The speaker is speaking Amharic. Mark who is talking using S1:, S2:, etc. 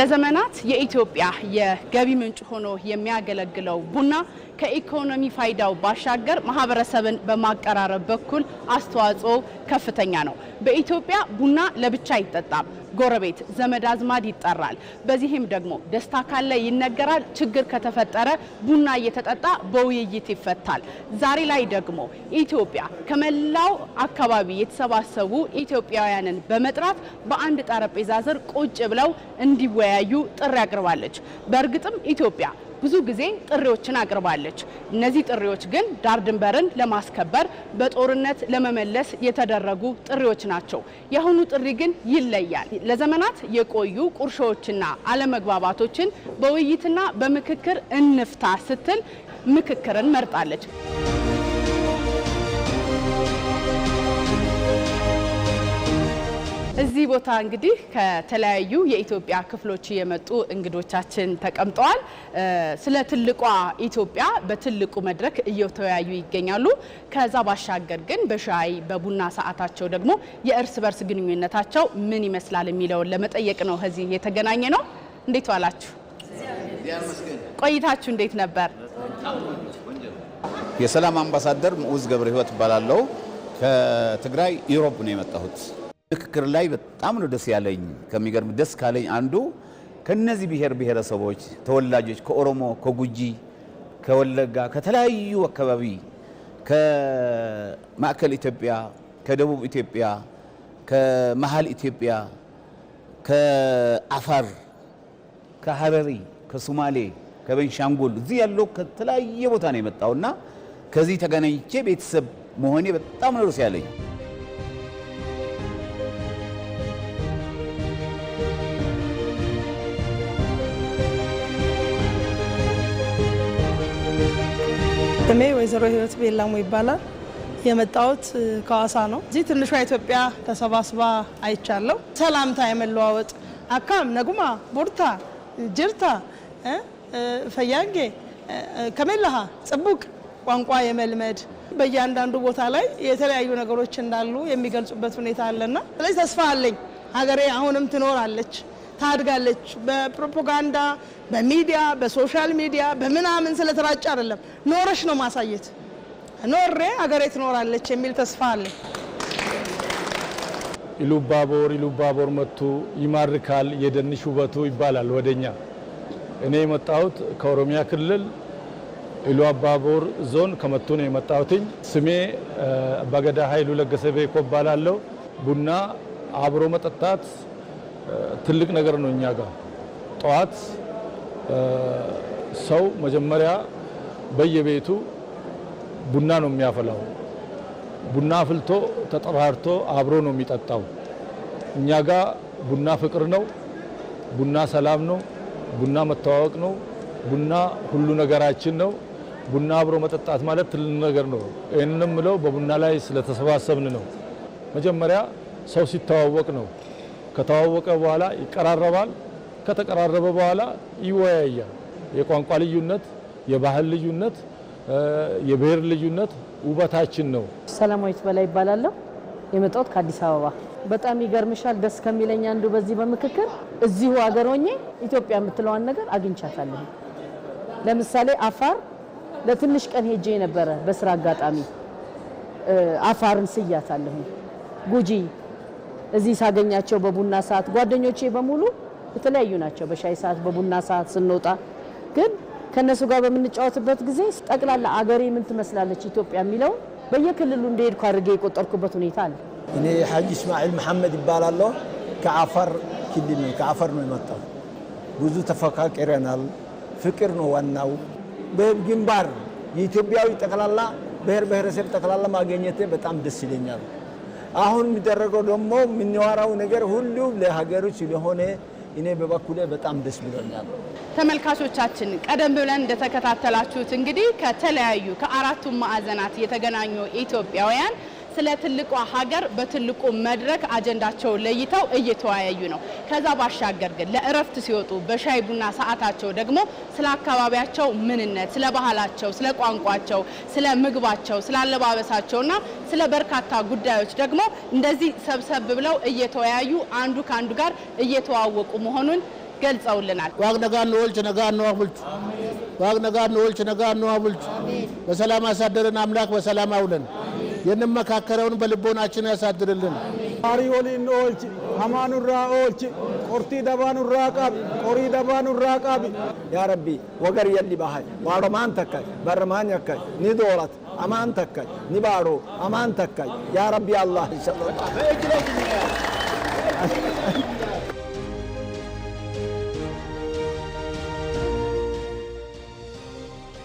S1: ለዘመናት የኢትዮጵያ የገቢ ምንጭ ሆኖ የሚያገለግለው ቡና ከኢኮኖሚ ፋይዳው ባሻገር ማህበረሰብን በማቀራረብ በኩል አስተዋጽኦ ከፍተኛ ነው። በኢትዮጵያ ቡና ለብቻ አይጠጣም፣ ጎረቤት ዘመድ አዝማድ ይጠራል። በዚህም ደግሞ ደስታ ካለ ይነገራል፣ ችግር ከተፈጠረ ቡና እየተጠጣ በውይይት ይፈታል። ዛሬ ላይ ደግሞ ኢትዮጵያ ከመላው አካባቢ የተሰባሰቡ ኢትዮጵያውያንን በመጥራት በአንድ ጠረጴዛ ስር ቁጭ ብለው እንዲወያዩ ጥሪ አቅርባለች። በእርግጥም ኢትዮጵያ ብዙ ጊዜ ጥሪዎችን አቅርባለች። እነዚህ ጥሪዎች ግን ዳር ድንበርን ለማስከበር በጦርነት ለመመለስ የተደረጉ ጥሪዎች ናቸው። የአሁኑ ጥሪ ግን ይለያል። ለዘመናት የቆዩ ቁርሾዎችና አለመግባባቶችን በውይይትና በምክክር እንፍታ ስትል ምክክርን መርጣለች። እዚህ ቦታ እንግዲህ ከተለያዩ የኢትዮጵያ ክፍሎች የመጡ እንግዶቻችን ተቀምጠዋል። ስለ ትልቋ ኢትዮጵያ በትልቁ መድረክ እየተወያዩ ይገኛሉ። ከዛ ባሻገር ግን በሻይ በቡና ሰዓታቸው ደግሞ የእርስ በርስ ግንኙነታቸው ምን ይመስላል የሚለውን ለመጠየቅ ነው እዚህ የተገናኘ ነው። እንዴት ዋላችሁ? ቆይታችሁ እንዴት ነበር?
S2: የሰላም አምባሳደር ሙኡዝ ገብረ ህይወት እባላለሁ። ከትግራይ ኢሮብ ነው የመጣሁት። ምክክር ላይ በጣም ነው ደስ ያለኝ። ከሚገርም ደስ ካለኝ አንዱ ከነዚህ ብሔር ብሔረሰቦች ተወላጆች ከኦሮሞ፣ ከጉጂ፣ ከወለጋ፣ ከተለያዩ አካባቢ ከማዕከል ኢትዮጵያ፣ ከደቡብ ኢትዮጵያ፣ ከመሃል ኢትዮጵያ፣ ከአፋር፣ ከሐረሪ፣ ከሶማሌ፣ ከቤንሻንጉል እዚህ ያለው ከተለያየ ቦታ ነው የመጣውና ከዚህ ተገናኝቼ ቤተሰብ መሆኔ በጣም ነው ደስ ያለኝ።
S3: እኔ ወይዘሮ ህይወት ቤላሙ ይባላል። የመጣሁት ከዋሳ ነው። እዚህ ትንሿ ኢትዮጵያ ተሰባስባ አይቻለሁ። ሰላምታ የመለዋወጥ አካም ነጉማ ቡርታ ጅርታ ፈያንጌ ከመላሃ ጽቡቅ ቋንቋ የመልመድ በእያንዳንዱ ቦታ ላይ የተለያዩ ነገሮች እንዳሉ የሚገልጹበት ሁኔታ አለና ስለዚህ ተስፋ አለኝ። ሀገሬ አሁንም ትኖራለች፣ ታድጋለች። በፕሮፓጋንዳ በሚዲያ በሶሻል ሚዲያ በምናምን ስለተራጨ አይደለም፣ ኖረሽ ነው ማሳየት። ኖሬ ሀገሬ ትኖራለች የሚል ተስፋ አለ። ኢሉባቦር መቱ ይማርካል የደንሽ ውበቱ ይባላል ወደኛ። እኔ የመጣሁት ከኦሮሚያ ክልል ኢሉ አባቦር ዞን ከመቱ ነው የመጣሁት። ስሜ አባገዳ ኃይሉ ለገሰ ቤኮ እባላለሁ። ቡና አብሮ መጠጣት ትልቅ ነገር ነው። እኛ ጋር ጧት ሰው መጀመሪያ በየቤቱ ቡና ነው የሚያፈላው። ቡና አፍልቶ ተጠራርቶ አብሮ ነው የሚጠጣው። እኛ ጋር ቡና ፍቅር ነው፣ ቡና ሰላም ነው፣ ቡና መተዋወቅ ነው፣ ቡና ሁሉ ነገራችን ነው። ቡና አብሮ መጠጣት ማለት ትልቅ ነገር ነው። እነም ምለው በቡና ላይ ስለተሰባሰብን ነው። መጀመሪያ ሰው ሲተዋወቅ ነው። ከተዋወቀ በኋላ ይቀራረባል። ከተቀራረበ በኋላ ይወያያል። የቋንቋ ልዩነት፣ የባህል ልዩነት፣ የብሔር ልዩነት ውበታችን ነው።
S4: ሰላማዊት በላይ ይባላለሁ። የመጣሁት ከአዲስ አበባ። በጣም ይገርምሻል፣ ደስ ከሚለኝ አንዱ በዚህ በምክክር እዚሁ ሀገር ሆኜ ኢትዮጵያ የምትለዋን ነገር አግኝቻታለሁ። ለምሳሌ አፋር ለትንሽ ቀን ሄጄ ነበረ በስራ አጋጣሚ አፋርን ስያታለሁ። ጉጂ እዚህ ሳገኛቸው በቡና ሰዓት ጓደኞቼ በሙሉ የተለያዩ ናቸው። በሻይ ሰዓት በቡና ሰዓት ስንወጣ ግን ከነሱ ጋር በምንጫወትበት ጊዜ ጠቅላላ አገሬ ምን ትመስላለች ኢትዮጵያ የሚለው በየክልሉ እንደሄድኩ አድርጌ የቆጠርኩበት ሁኔታ አለ።
S5: እኔ ሐጂ እስማኤል መሐመድ ይባላለሁ። ከአፋር ክልል ነው፣ ከአፋር ነው የመጣው። ብዙ ተፈካክረናል። ፍቅር ነው ዋናው። በግንባር የኢትዮጵያዊ ጠቅላላ ብሔር ብሔረሰብ ጠቅላላ ማግኘቴ በጣም ደስ ይለኛል። አሁን የሚደረገው ደግሞ የምንዋራው ነገር ሁሉ ለሀገሩ ስለሆነ እኔ በበኩሌ በጣም ደስ ብሎኛል።
S1: ተመልካቾቻችን ቀደም ብለን እንደተከታተላችሁት እንግዲህ ከተለያዩ ከአራቱም ማዕዘናት የተገናኙ ኢትዮጵያውያን ስለ ትልቋ ሀገር በትልቁ መድረክ አጀንዳቸው ለይተው እየተወያዩ ነው። ከዛ ባሻገር ግን ለእረፍት ሲወጡ በሻይ ቡና ሰዓታቸው ደግሞ ስለ አካባቢያቸው ምንነት፣ ስለ ባህላቸው፣ ስለ ቋንቋቸው፣ ስለ ምግባቸው፣ ስለ አለባበሳቸውና ስለ በርካታ ጉዳዮች ደግሞ እንደዚህ ሰብሰብ ብለው እየተወያዩ አንዱ ካንዱ ጋር እየተዋወቁ መሆኑን ገልጸውልናል።
S6: ዋቅ ነጋን ወልች ነጋን ነው አብልቹ ዋቅ ነጋን ወልች ነጋን ነው አብልቹ በሰላም ያሳደረን አምላክ በሰላም አውለን የነመካከረውን በልቦናችን ያሳድርልን።
S7: አሪ ወሊን ኦልች ሃማኑራ ኦልች ቆርቲ ደባኑራ ቃቢ ቆሪ ደባኑራ ቃቢ
S5: ያ ረቢ ወገር የሊ ባሃይ ዋሮማን ተካይ በርማን ያካይ ኒዶላት አማን ተካይ ኒባሮ አማን ተካይ ያ ረቢ አላህ ኢንሻአላህ